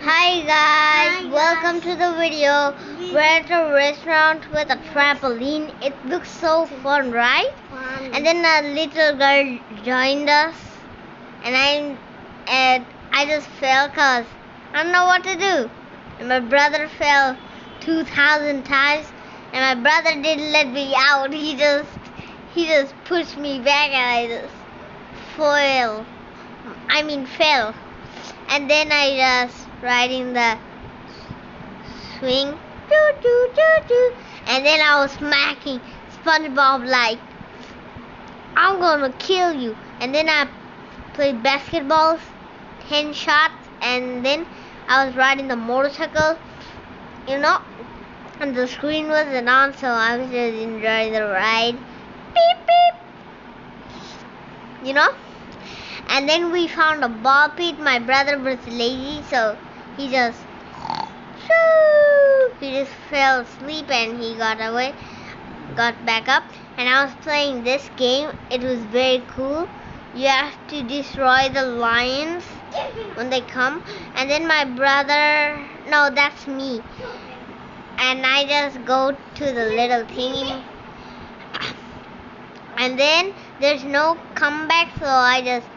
Hi guys, welcome to the video. We're at a restaurant with a trampoline. It looks so fun, right? And then a little girl joined us, and I just fell cause I don't know what to do. And my brother fell 2,000 times, and my brother didn't let me out. He just pushed me back, and I just fell. And then I just riding the swing, doo doo doo doo, and then I was smacking SpongeBob like, I'm gonna kill you. And then I played basketballs, 10 shots, and then I was riding the motorcycle, and the screen wasn't on, so I was just enjoying the ride. Beep beep. And then we found a ball pit. My brother was lazy, so he just fell asleep and he got back up. And I was playing this game. It was very cool. You have to destroy the lions when they come. And then my brother, no, that's me. And I just go to the little thingy. And then there's no comeback, so I just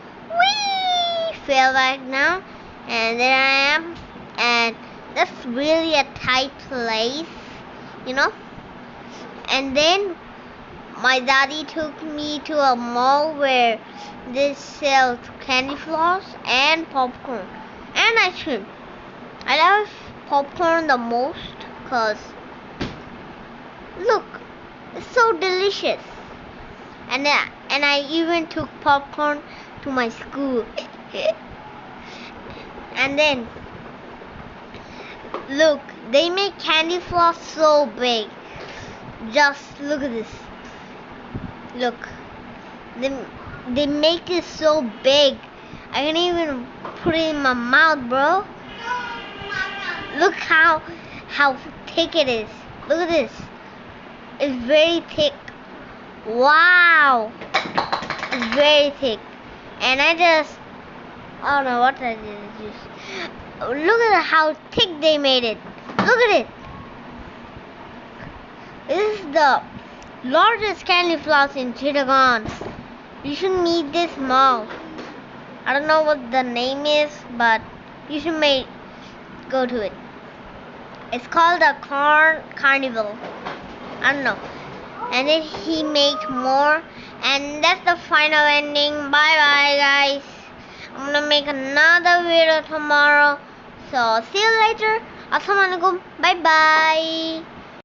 fell back now, and there I am, and that's really a tight place, and then my daddy took me to a mall where they sell candy floss and popcorn and ice cream. I love popcorn the most because look, it's so delicious. And I even took popcorn to my school. And then, look, they make candy floss so big. Just look at this. Look, they make it so big. I can even put it in my mouth, bro. Look how thick it is. Look at this. It's very thick. Wow, it's very thick. And I don't know what I did. Look at how thick they made it. Look at it. This is the largest candy floss in Chittagong. You should meet this mall. I don't know what the name is, but you should go to it. It's called the Carnival. I don't know. And then he made more, and that's the final ending. Bye bye guys. I'm gonna make another video tomorrow, so see you later. Assalamualaikum. Bye bye.